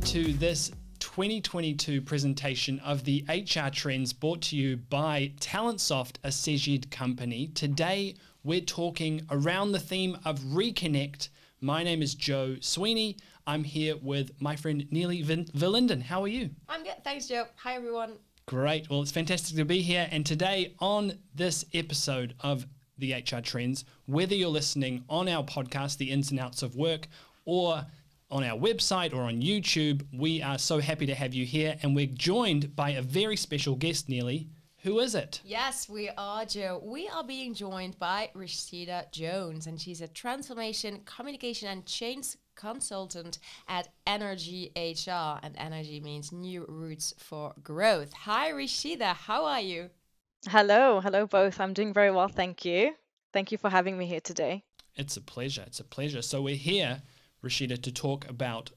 to this 2022 presentation of the HR Trends brought to you by Talentsoft, a Seged company. Today, we're talking around the theme of Reconnect. My name is Joe Sweeney. I'm here with my friend Neely Verlinden. How are you? I'm good. Thanks, Joe. Hi, everyone. Great. Well, it's fantastic to be here. And today on this episode of the HR Trends, whether you're listening on our podcast, The Ins and Outs of Work, or on our website or on YouTube, we are so happy to have you here. And we're joined by a very special guest, Neely. Who is it? Yes, we are, Joe. We are being joined by Rishita Jones, and she's a transformation, communication, and change consultant at NRG HR. And NRG means New Roots for Growth. Hi, Rishita. How are you? Hello both. I'm doing very well, thank you. Thank you for having me here today. It's a pleasure. It's a pleasure. So we're here, Rishita, to talk about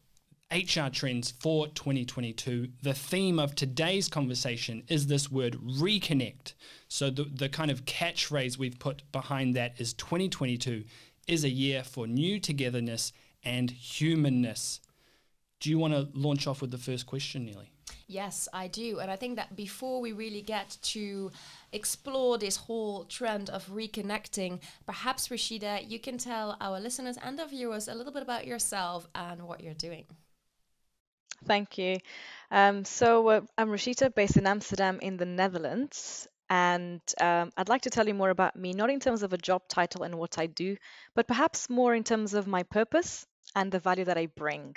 HR trends for 2022. The theme of today's conversation is this word reconnect. So the kind of catchphrase we've put behind that is 2022 is a year for new togetherness and humanness. Do you want to launch off with the first question, Neely? Yes, I do. And I think that before we really get to explore this whole trend of reconnecting, perhaps, Rishita, you can tell our listeners and our viewers a little bit about yourself and what you're doing. Thank you. I'm Rishita, based in Amsterdam in the Netherlands. And I'd like to tell you more about me, not in terms of a job title and what I do, but perhaps more in terms of my purpose and the value that I bring.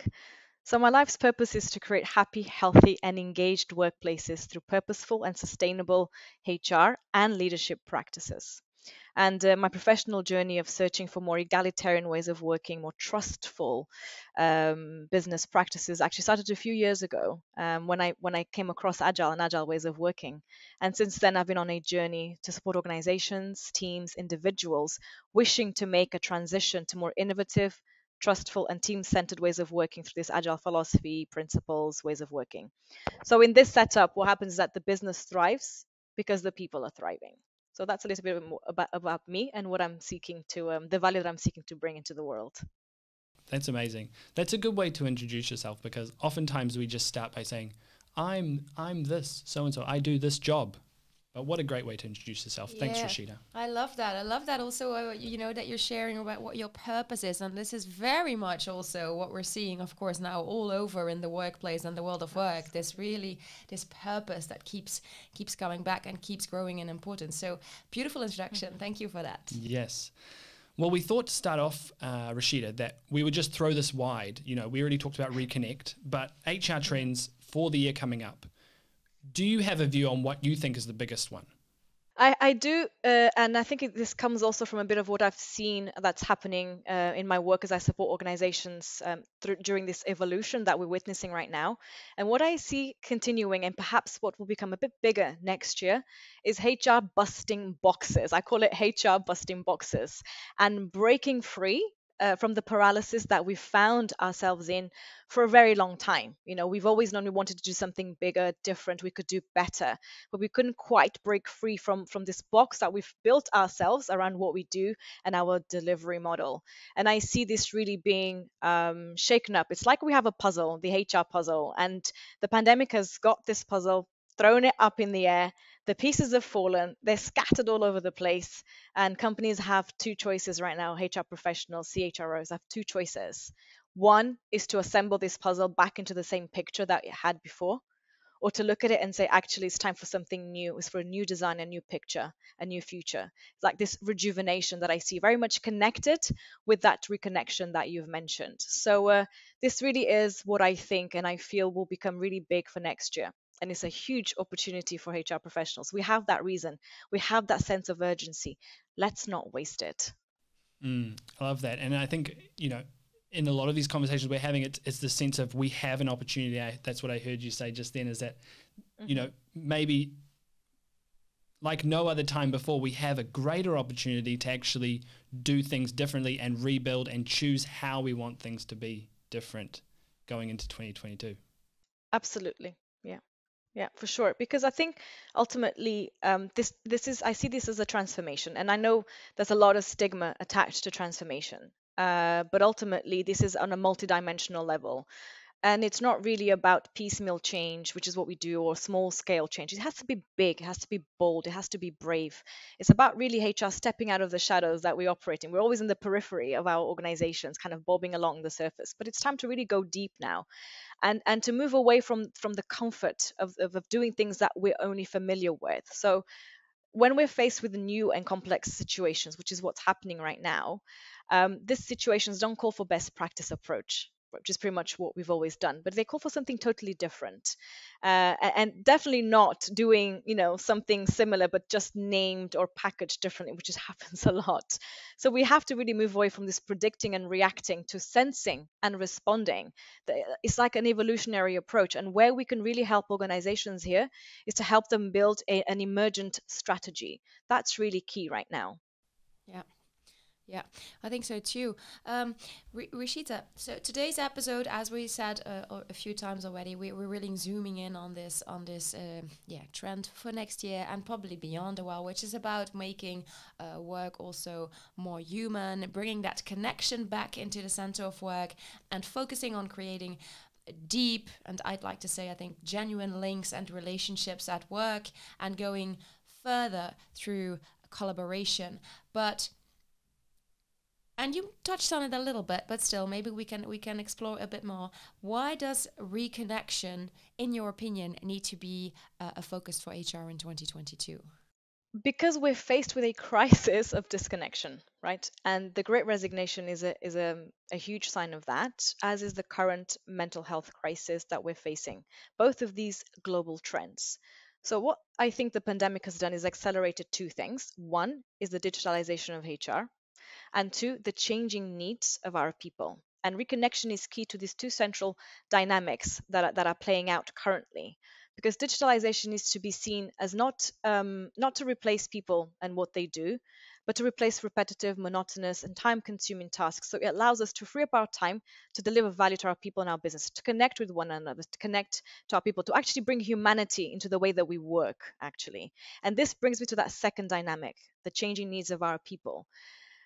So my life's purpose is to create happy, healthy, and engaged workplaces through purposeful and sustainable HR and leadership practices. And my professional journey of searching for more egalitarian ways of working, more trustful business practices actually started a few years ago when I came across agile ways of working. And since then, I've been on a journey to support organizations, teams, individuals wishing to make a transition to more innovative, trustful, and team-centered ways of working through this agile philosophy, principles, ways of working. So in this setup, what happens is that the business thrives because the people are thriving. So that's a little bit more about me and what I'm seeking to, the value that I'm seeking to bring into the world. That's amazing. That's a good way to introduce yourself, because oftentimes we just start by saying, I'm this, so-and-so, I do this job. But what a great way to introduce yourself. Thanks, Rishita. I love that. I love that also, that you're sharing about what your purpose is. And this is very much also what we're seeing, of course, now all over in the workplace and the world of work. This purpose that keeps coming back and keeps growing in importance. So beautiful introduction. Thank you for that. Yes. Well, we thought to start off, Rishita, that we would just throw this wide. We already talked about Reconnect, but HR trends for the year coming up. Do you have a view on what you think is the biggest one? I do, and I think this comes also from a bit of what I've seen that's happening in my work as I support organizations during this evolution that we're witnessing right now. And what I see continuing, and perhaps what will become a bit bigger next year, is HR busting boxes. I call it HR busting boxes, and breaking free from the paralysis that we've found ourselves in for a very long time. We've always known we wanted to do something bigger, different, we could do better, but we couldn't quite break free from this box that we've built ourselves around what we do and our delivery model. And I see this really being shaken up. It's like we have a puzzle, the HR puzzle, and the pandemic has got this puzzle, thrown it up in the air. The pieces have fallen, they're scattered all over the place, and companies have two choices right now. HR professionals, CHROs have two choices. One is to assemble this puzzle back into the same picture that it had before, or to look at it and say, actually, it's time for something new. It's for a new design, a new picture, a new future. It's like this rejuvenation that I see very much connected with that reconnection that you've mentioned. So this really is what I think and I feel will become really big for next year. And it's a huge opportunity for HR professionals. We have that reason. We have that sense of urgency. Let's not waste it. I love that. And I think, in a lot of these conversations we're having, it's the sense of we have an opportunity. That's what I heard you say just then, is that, maybe like no other time before, we have a greater opportunity to actually do things differently and rebuild and choose how we want things to be different going into 2022. Absolutely. Yeah, for sure. Because I think ultimately, I see this as a transformation, and I know there's a lot of stigma attached to transformation. But ultimately, this is on a multidimensional level. And it's not really about piecemeal change, which is what we do, or small scale change. It has to be big, it has to be bold, it has to be brave. It's about really HR stepping out of the shadows that we operate in. We're always in the periphery of our organizations, kind of bobbing along the surface. But it's time to really go deep now, and to move away from the comfort of doing things that we're only familiar with. So when we're faced with new and complex situations, which is what's happening right now, these situations don't call for best practice approach, which is pretty much what we've always done, but they call for something totally different, and definitely not doing, something similar, but just named or packaged differently, which just happens a lot. So we have to really move away from this predicting and reacting to sensing and responding. It's like an evolutionary approach, and where we can really help organizations here is to help them build an emergent strategy. That's really key right now. Yeah. Yeah, I think so too. Rishita, so today's episode, as we said a few times already, we're really zooming in on this trend for next year and probably beyond a while, which is about making work also more human, bringing that connection back into the center of work, and focusing on creating deep, and I'd like to say, I think, genuine links and relationships at work, and going further through collaboration. But and you touched on it a little bit, but still, maybe we can explore a bit more. Why does reconnection, in your opinion, need to be a focus for HR in 2022? Because we're faced with a crisis of disconnection, right? And the Great Resignation is a huge sign of that, as is the current mental health crisis that we're facing. Both of these global trends. So what I think the pandemic has done is accelerated two things. One is the digitalization of HR, and two, the changing needs of our people. And reconnection is key to these two central dynamics that are playing out currently. Because digitalization needs to be seen as not to replace people and what they do, but to replace repetitive, monotonous, and time-consuming tasks. So it allows us to free up our time to deliver value to our people and our business, to connect with one another, to connect to our people, to actually bring humanity into the way that we work, actually. And this brings me to that second dynamic, the changing needs of our people.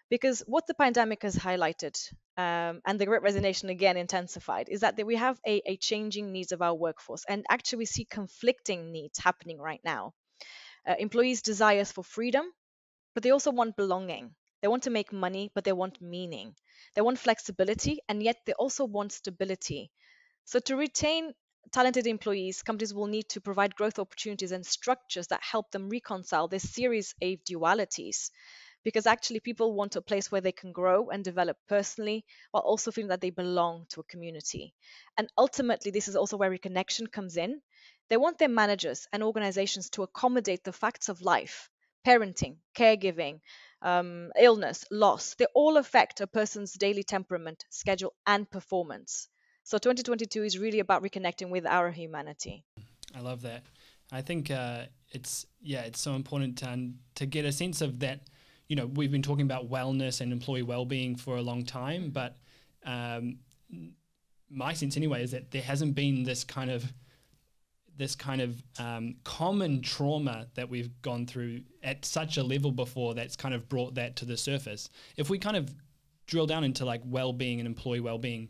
Because what the pandemic has highlighted, and the Great Resignation again intensified, is that we have a changing needs of our workforce, and actually we see conflicting needs happening right now. Employees' desires for freedom, but they also want belonging. They want to make money, but they want meaning. They want flexibility, and yet they also want stability. So to retain talented employees, companies will need to provide growth opportunities and structures that help them reconcile this series of dualities, because actually people want a place where they can grow and develop personally while also feeling that they belong to a community. And ultimately, this is also where reconnection comes in. They want their managers and organizations to accommodate the facts of life, parenting, caregiving, illness, loss. They all affect a person's daily temperament, schedule, and performance. So 2022 is really about reconnecting with our humanity. I love that. I think it's so important to get a sense of that. We've been talking about wellness and employee well-being for a long time, but my sense anyway is that there hasn't been this kind of common trauma that we've gone through at such a level before that's kind of brought that to the surface. If we kind of drill down into like well-being and employee well-being,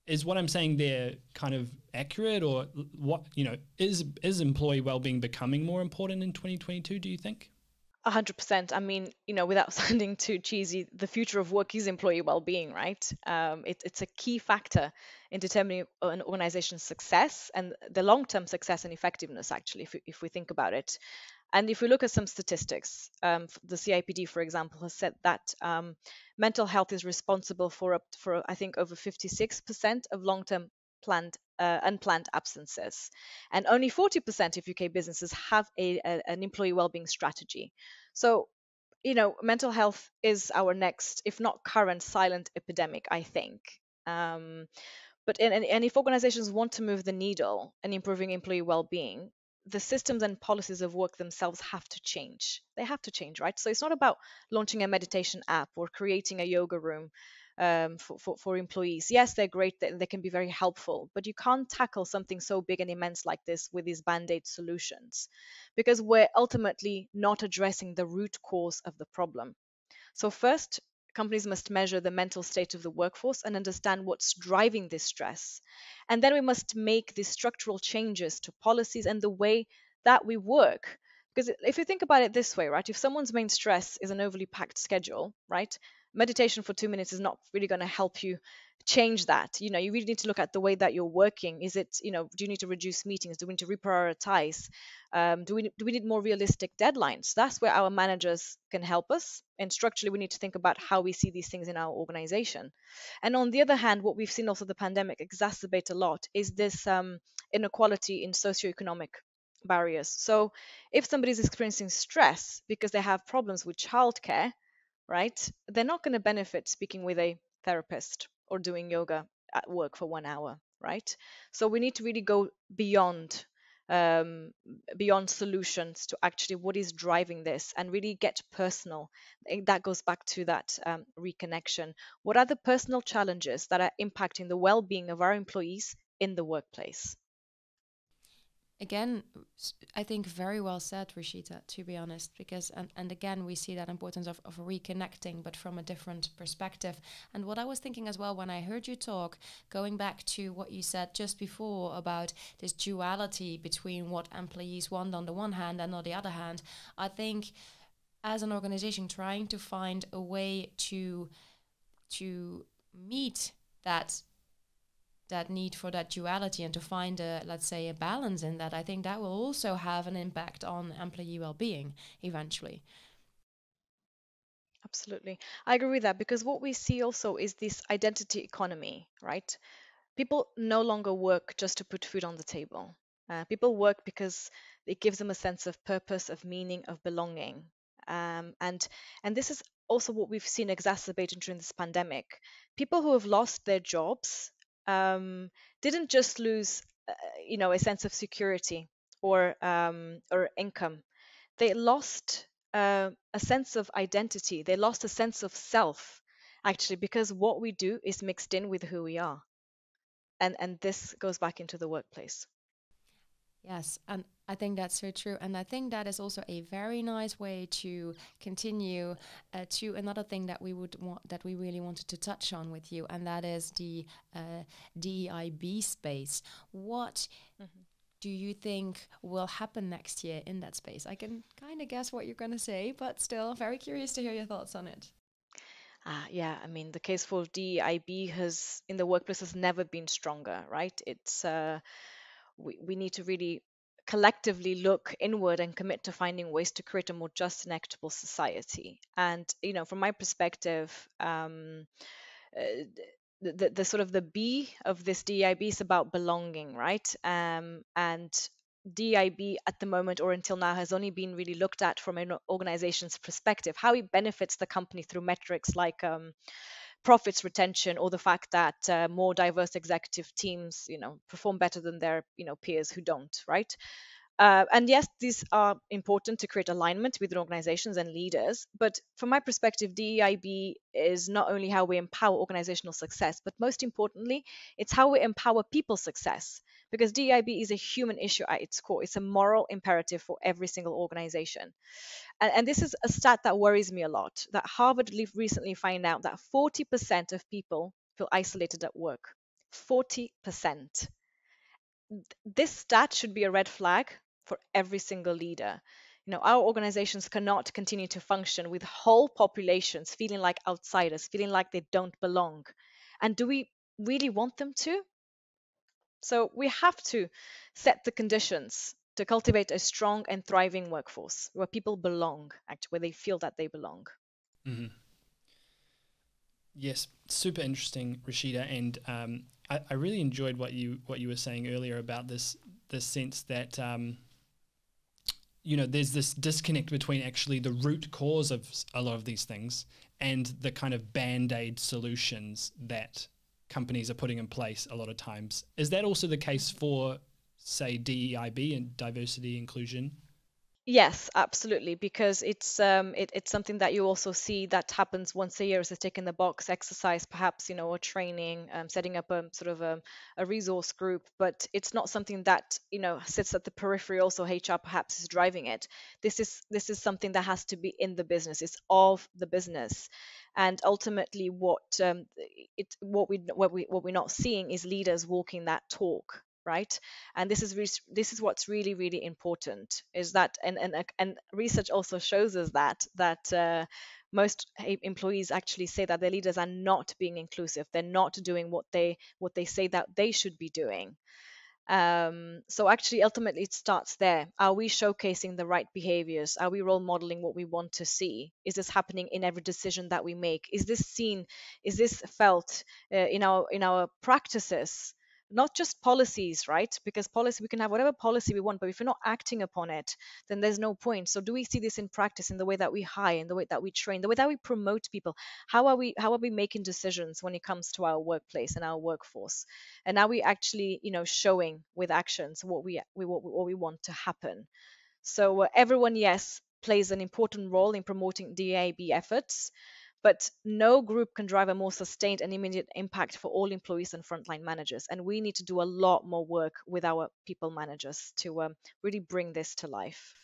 is what I'm saying there kind of accurate, or what, is employee well-being becoming more important in 2022, do you think? 100%. I mean, without sounding too cheesy, the future of work is employee well-being, right? It's a key factor in determining an organization's success and the long-term success and effectiveness, actually, if we think about it. And if we look at some statistics, the CIPD, for example, has said that mental health is responsible for I think over 56% of long-term unplanned absences, and only 40% of UK businesses have an employee well-being strategy. So, mental health is our next, if not current, silent epidemic, I think. Um, but if organizations want to move the needle in improving employee well-being, the systems and policies of work themselves have to change. They have to change, right? So it's not about launching a meditation app or creating a yoga room for employees. Yes, they're great, they can be very helpful, but you can't tackle something so big and immense like this with these band-aid solutions, because we're ultimately not addressing the root cause of the problem. So first, companies must measure the mental state of the workforce and understand what's driving this stress. And then we must make these structural changes to policies and the way that we work. Because if you think about it this way, right, if someone's main stress is an overly packed schedule, right, meditation for 2 minutes is not really going to help you change that. You really need to look at the way that you're working. Is it, do you need to reduce meetings? Do we need to reprioritize? Do we need more realistic deadlines? That's where our managers can help us. And structurally, we need to think about how we see these things in our organization. And on the other hand, what we've seen also the pandemic exacerbate a lot is this inequality in socioeconomic barriers. So if somebody's experiencing stress because they have problems with childcare, right, they're not going to benefit speaking with a therapist or doing yoga at work for 1 hour, right? So we need to really go um, beyond solutions to actually what is driving this and really get personal. That goes back to that reconnection. What are the personal challenges that are impacting the well-being of our employees in the workplace? Again, I think very well said, Rishita, to be honest, because, and again, we see that importance of reconnecting, but from a different perspective. And what I was thinking as well when I heard you talk, going back to what you said just before about this duality between what employees want on the one hand and on the other hand, I think as an organization trying to find a way to meet that need for that duality and to find a, let's say, a balance in that, I think that will also have an impact on employee well-being eventually. Absolutely. I agree with that because what we see also is this identity economy, right? People no longer work just to put food on the table. People work because it gives them a sense of purpose, of meaning, of belonging. Um, and and this is also what we've seen exacerbated during this pandemic. People who have lost their jobs um, didn't just lose, a sense of security or income. They lost a sense of identity. They lost a sense of self, actually, because what we do is mixed in with who we are, and this goes back into the workplace. Yes, and I think that's so true. And I think that is also a very nice way to continue to another thing that we would want, that we really wanted to touch on with you, and that is the DEIB space. What Mhm. do you think will happen next year in that space? I can kind of guess what you're going to say, but still very curious to hear your thoughts on it. Yeah, I mean, the case for DEIB has in the workplace has never been stronger, right? We need to really collectively look inward and commit to finding ways to create a more just and equitable society. And from my perspective, uh, the sort of the B of this DIB is about belonging, right? And DIB at the moment or until now has only been really looked at from an organization's perspective, how it benefits the company through metrics like profits retention or the fact that more diverse executive teams, perform better than their, peers who don't, right? And yes, these are important to create alignment within organizations and leaders. But from my perspective, DEIB is not only how we empower organizational success, but most importantly, it's how we empower people's success. Because DEIB is a human issue at its core. It's a moral imperative for every single organization. And this is a stat that worries me a lot that Harvard recently found out that 40% of people feel isolated at work. 40%. This stat should be a red flag for every single leader. Our organizations cannot continue to function with whole populations feeling like outsiders, feeling like they don't belong. And do we really want them to? So we have to set the conditions to cultivate a strong and thriving workforce where people belong, actually, where they feel that they belong. Hmm. Yes, super interesting, Rashida, and I really enjoyed what you were saying earlier about this sense that there's this disconnect between actually the root cause of a lot of these things and the kind of band-aid solutions that companies are putting in place a lot of times. Is that also the case for, say, DEIB and diversity inclusion? Yes, absolutely, because it's something that you also see that happens once a year as a tick in the box exercise, perhaps or training, setting up a sort of a resource group, but it's not something that sits at the periphery. Also, HR perhaps is driving it. This is something that has to be in the business. It's of the business, And ultimately, what we're not seeing is leaders walking that talk, right? And this is what's really really important, is that, and research also shows us that most employees actually say that their leaders are not being inclusive. They're not doing what they say that they should be doing. So actually, ultimately, it starts there. Are we showcasing the right behaviors? Are we role modeling what we want to see? Is this happening in every decision that we make? Is this seen? Is this felt in our practices? Not just policies, right? Because policy, we can have whatever policy we want, but if we're not acting upon it, then there's no point. So do we see this in practice, in the way that we hire, in the way that we train, the way that we promote people? How are we making decisions when it comes to our workplace and our workforce? And now we actually showing with actions what we want to happen. So everyone, yes, plays an important role in promoting DAB efforts, but no group can drive a more sustained and immediate impact for all employees and frontline managers. And we need to do a lot more work with our people managers to really bring this to life.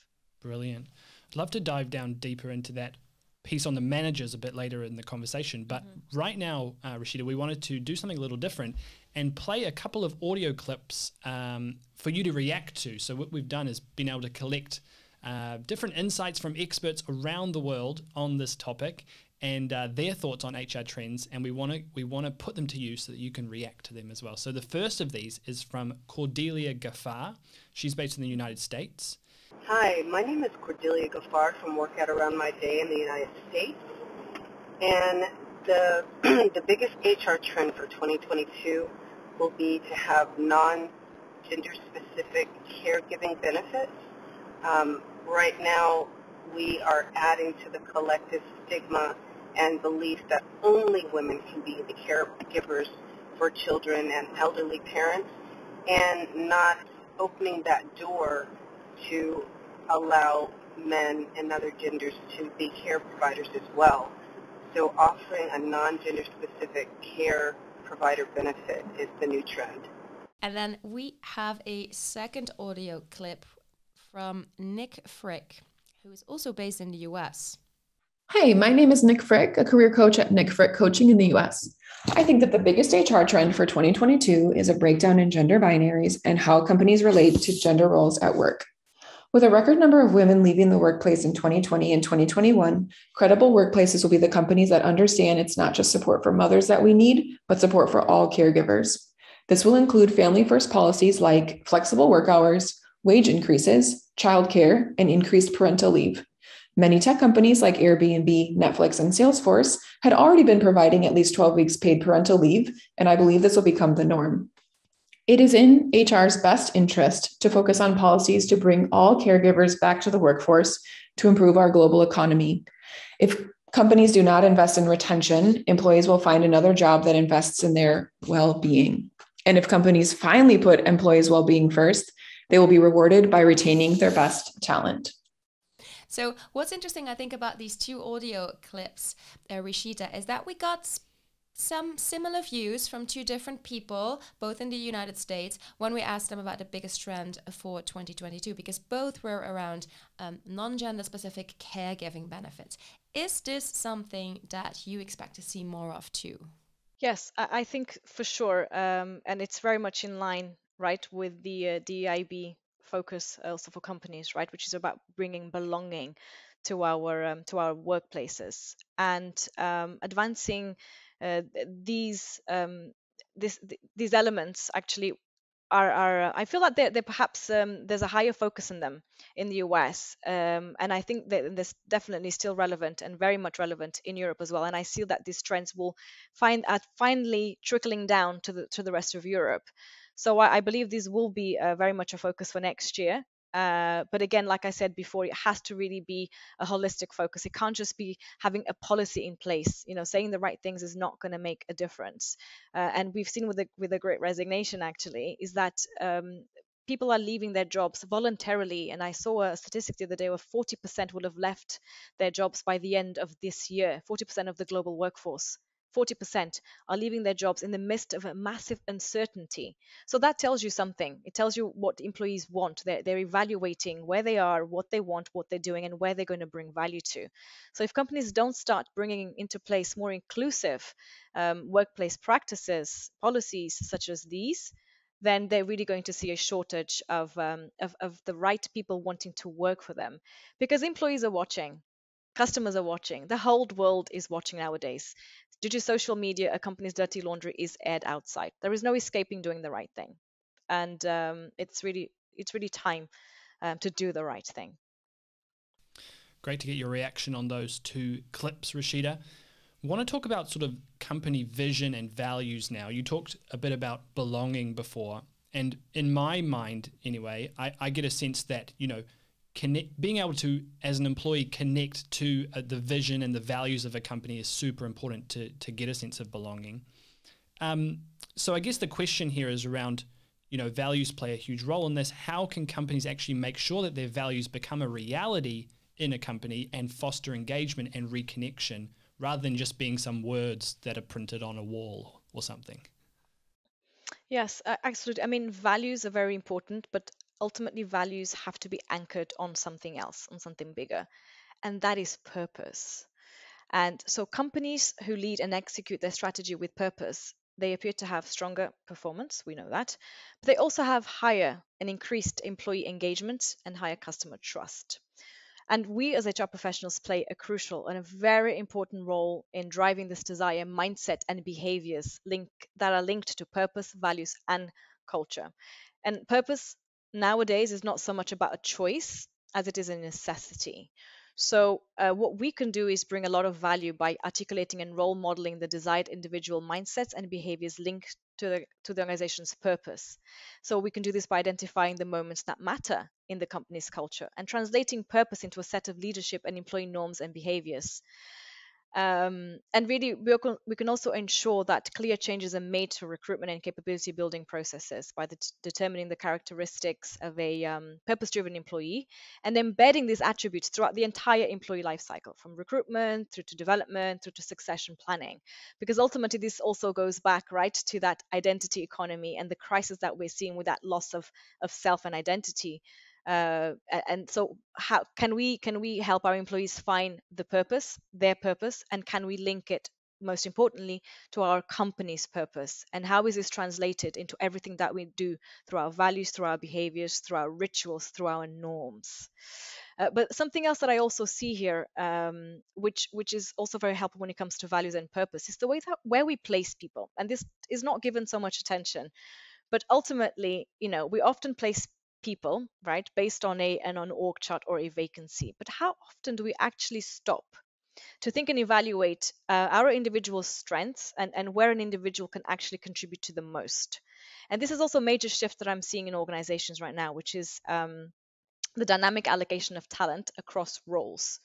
Brilliant. I'd love to dive down deeper into that piece on the managers a bit later in the conversation. But right now, Rishita, we wanted to do something a little different and play a couple of audio clips for you to react to. So what we've done is been able to collect different insights from experts around the world on this topic and their thoughts on HR trends, and we want to put them to you so that you can react to them as well. So the first of these is from Cordelia Gaffar. She's based in the United States. Hi, my name is Cordelia Gaffar from Workout Around My Day in the United States. And the, the biggest HR trend for 2022 will be to have non-gender specific caregiving benefits. Right now, we are adding to the collective stigma and belief that only women can be the caregivers for children and elderly parents, and not opening that door to allow men and other genders to be care providers as well. So offering a non-gender specific care provider benefit is the new trend. And then we have a second audio clip from Nick Frick, who is also based in the US. Hi, my name is Nick Frick, a career coach at Nick Frick Coaching in the US. I think that the biggest HR trend for 2022 is a breakdown in gender binaries and how companies relate to gender roles at work. With a record number of women leaving the workplace in 2020 and 2021, credible workplaces will be the companies that understand it's not just support for mothers that we need, but support for all caregivers. This will include family-first policies like flexible work hours, wage increases, childcare, and increased parental leave. Many tech companies like Airbnb, Netflix, and Salesforce had already been providing at least 12 weeks paid parental leave, and I believe this will become the norm. It is in HR's best interest to focus on policies to bring all caregivers back to the workforce to improve our global economy. If companies do not invest in retention, employees will find another job that invests in their well-being. And if companies finally put employees' well-being first, they will be rewarded by retaining their best talent. So what's interesting, I think, about these two audio clips, Rishita, is that we got some similar views from two different people, both in the United States, when we asked them about the biggest trend for 2022, because both were around non-gender specific caregiving benefits. Is this something that you expect to see more of too? Yes, I think for sure, and it's very much in line, right, with the DEIB focus also for companies, right, which is about bringing belonging to our workplaces and advancing these these elements actually are I feel that they're perhaps there's a higher focus in them in the US, and I think that this definitely still relevant and very much relevant in Europe as well. And I see that these trends will finally trickling down to the rest of Europe. So I believe these will be very much a focus for next year. But again, like I said before, it has to really be a holistic focus. It can't just be having a policy in place. Saying the right things is not going to make a difference. And we've seen with the Great Resignation actually is that people are leaving their jobs voluntarily. And I saw a statistic the other day where 40% would have left their jobs by the end of this year. 40% of the global workforce 40% are leaving their jobs in the midst of a massive uncertainty. So that tells you something. It tells you what employees want. They're evaluating where they are, what they want, what they're doing, and where they're going to bring value to. So if companies don't start bringing into place more inclusive workplace practices, policies such as these, then they're really going to see a shortage of the right people wanting to work for them, because employees are watching, customers are watching, the whole world is watching nowadays. Due to social media, a company's dirty laundry is aired outside. There is no escaping doing the right thing, and it's really time to do the right thing. Great to get your reaction on those two clips, Rishita. I want to talk about sort of company vision and values now. You talked a bit about belonging before, and in my mind anyway, I get a sense that, being able to, as an employee, connect to the vision and the values of a company is super important to get a sense of belonging. So I guess the question here is around, values play a huge role in this. How can companies actually make sure that their values become a reality in a company and foster engagement and reconnection, rather than just being some words that are printed on a wall or something? Yes, absolutely. I mean, values are very important, but ultimately, values have to be anchored on something else, on something bigger, and that is purpose. And so, companies who lead and execute their strategy with purpose, they appear to have stronger performance. We know that, but they also have higher and increased employee engagement and higher customer trust. And we as HR professionals play a crucial and a very important role in driving this desire, mindset, and behaviors that are linked to purpose, values, and culture. And purpose nowadays is not so much about a choice as it is a necessity. So, what we can do is bring a lot of value by articulating and role modeling the desired individual mindsets and behaviors linked to the organization's purpose. So, we can do this by identifying the moments that matter in the company's culture and translating purpose into a set of leadership and employee norms and behaviors. And really, we can also ensure that clear changes are made to recruitment and capability building processes by determining the characteristics of a purpose driven employee and embedding these attributes throughout the entire employee life cycle, from recruitment through to development through to succession planning. Because ultimately, this also goes back right to that identity economy and the crisis that we're seeing with that loss of self and identity. And so how can we help our employees find their purpose, and can we link it, most importantly, to our company's purpose? And how is this translated into everything that we do, through our values, through our behaviors, through our rituals, through our norms? But something else that I also see here, which is also very helpful when it comes to values and purpose, is the way that where we place people. And this is not given so much attention, but ultimately, we often place people, right, based on an org chart or a vacancy. But how often do we actually stop to think and evaluate our individual strengths and where an individual can actually contribute to the most? And this is also a major shift that I'm seeing in organizations right now, which is the dynamic allocation of talent across roles.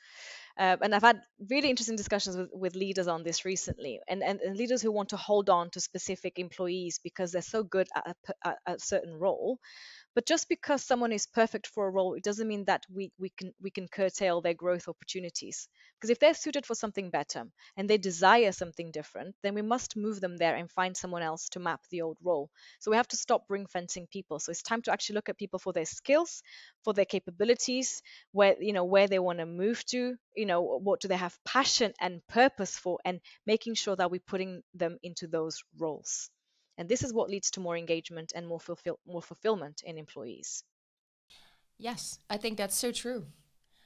And I've had really interesting discussions with leaders on this recently, and leaders who want to hold on to specific employees because they're so good at a certain role. But just because someone is perfect for a role, it doesn't mean that we can curtail their growth opportunities. Because if they're suited for something better and they desire something different, then we must move them there and find someone else to map the old role. So we have to stop ring fencing people. So it's time to actually look at people for their skills, for their capabilities, where they want to move to, what do they have passion and purpose for, and making sure that we're putting them into those roles. And this is what leads to more engagement and more fulfillment in employees. Yes, I think that's so true.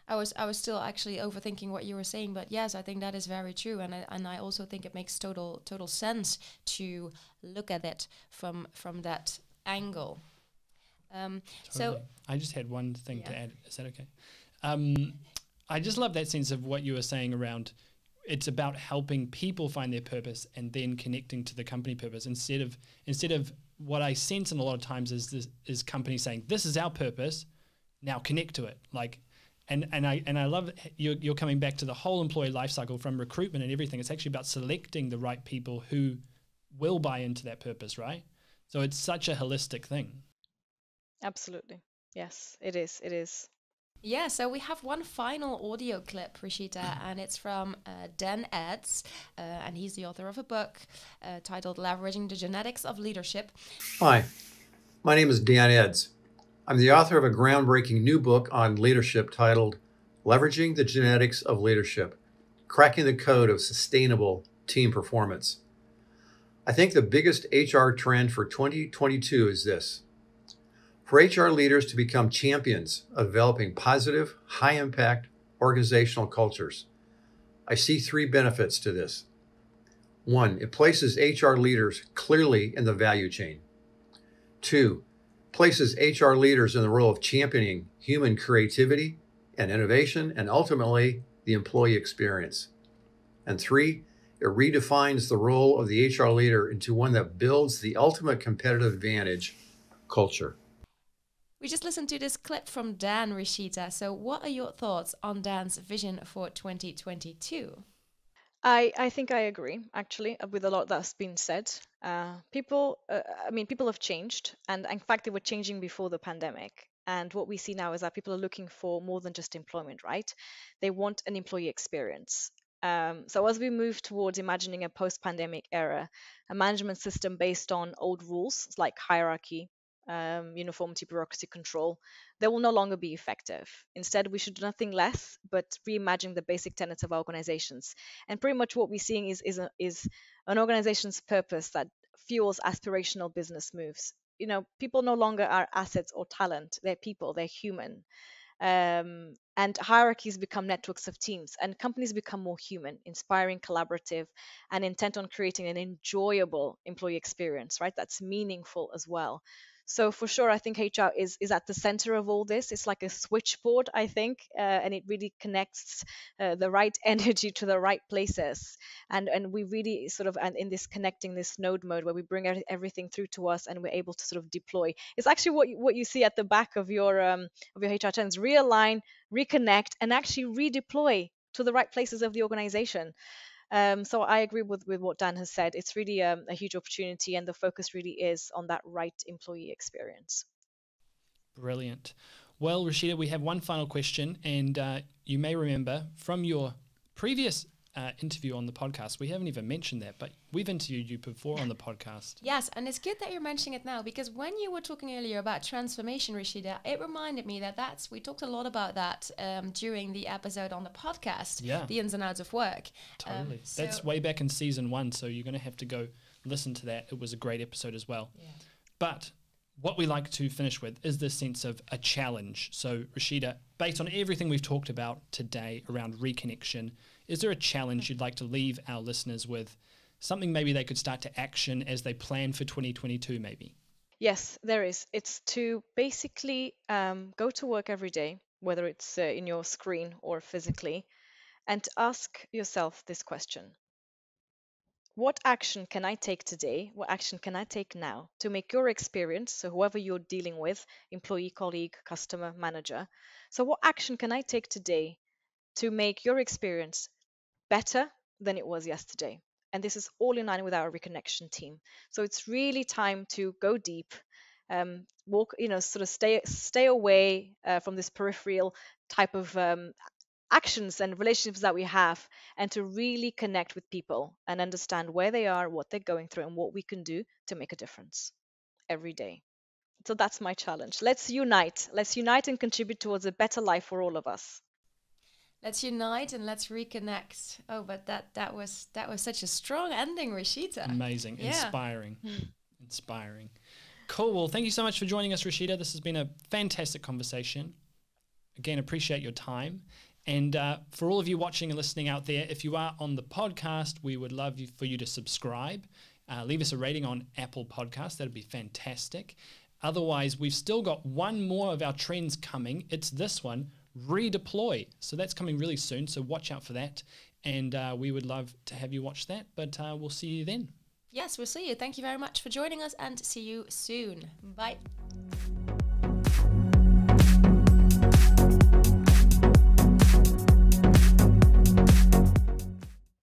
I was still actually overthinking what you were saying, but yes, I think that is very true, and I also think it makes total sense to look at it from that angle. So Totally. I just had one thing to yeah. add. Is that okay? I just love that sense of what you were saying around, it's about helping people find their purpose and then connecting to the company purpose, instead of what I sense in a lot of times is companies saying, this is our purpose, now connect to it. And I love you're coming back to the whole employee life cycle, from recruitment and everything. It's actually about selecting the right people who will buy into that purpose, right? So it's such a holistic thing. Absolutely. Yes, it is. It is. Yeah, so we have one final audio clip, Rishita, and it's from Dan Eds, and he's the author of a book titled Leveraging the Genetics of Leadership. Hi, my name is Dan Eds. I'm the author of a groundbreaking new book on leadership titled Leveraging the Genetics of Leadership, Cracking the Code of Sustainable Team Performance. I think the biggest HR trend for 2022 is this: for HR leaders to become champions of developing positive, high-impact organizational cultures. I see 3 benefits to this. 1, it places HR leaders clearly in the value chain. 2, places HR leaders in the role of championing human creativity and innovation, and ultimately the employee experience. And 3, it redefines the role of the HR leader into one that builds the ultimate competitive advantage, culture. We just listened to this clip from Dan, Rishita. So what are your thoughts on Dan's vision for 2022? I think I agree actually with a lot that's been said. People have changed, and in fact, they were changing before the pandemic. And what we see now is that people are looking for more than just employment, right? They want an employee experience. So as we move towards imagining a post-pandemic era, a management system based on old rules like hierarchy, uniformity, bureaucracy, control, they will no longer be effective. Instead, we should do nothing less but reimagine the basic tenets of our organizations. And pretty much what we're seeing is an organization's purpose that fuels aspirational business moves. People no longer are assets or talent; they're people, they're human. And hierarchies become networks of teams, and companies become more human, inspiring, collaborative, and intent on creating an enjoyable employee experience, right? That's meaningful as well. So for sure, I think HR is at the center of all this. It's like a switchboard, I think, and it really connects the right energy to the right places. And we really sort of, and in this connecting, this node mode where we bring everything through to us, and we're able to sort of deploy. It's actually what you see at the back of your HR trends: realign, reconnect, and actually redeploy to the right places of the organization. So I agree with what Dan has said. It's really a huge opportunity, and the focus really is on that right employee experience. Brilliant. Well, Rishita, we have one final question, and you may remember from your previous interview on the podcast, we haven't even mentioned that, but we've interviewed you before on the podcast. Yes, and it's good that you're mentioning it now, because when you were talking earlier about transformation, Rishita, it reminded me that we talked a lot about that during the episode on the podcast, the ins and outs of work. Totally. That's way back in season 1, so you're going to have to go listen to that. It was a great episode as well. Yeah. But what we like to finish with is this sense of a challenge. So, Rishita, based on everything we've talked about today around reconnection, is there a challenge you'd like to leave our listeners with? Something maybe they could start to action as they plan for 2022 maybe? Yes, there is. It's to basically go to work every day, whether it's in your screen or physically, and to ask yourself this question: what action can I take today? What action can I take now to make your experience, so whoever you're dealing with, employee, colleague, customer, manager, so what action can I take today to make your experience better than it was yesterday? And this is all in line with our reconnection team. So it's really time to go deep, walk, sort of stay away from this peripheral type of actions and relationships that we have, and to really connect with people and understand where they are, what they're going through, and what we can do to make a difference every day. So that's my challenge. Let's unite. Let's unite and contribute towards a better life for all of us. Let's unite and let's reconnect. Oh, but that was such a strong ending, Rishita. Amazing. Yeah. Inspiring. Inspiring. Cool. Well, thank you so much for joining us, Rishita. This has been a fantastic conversation. Again, appreciate your time. And for all of you watching and listening out there, if you are on the podcast, we would love for you to subscribe. Leave us a rating on Apple Podcasts. That'd be fantastic. Otherwise, we've still got one more of our trends coming. It's this one, Redeploy. So that's coming really soon, so watch out for that. And we would love to have you watch that, but we'll see you then. Yes, we'll see you. Thank you very much for joining us, and see you soon. Bye.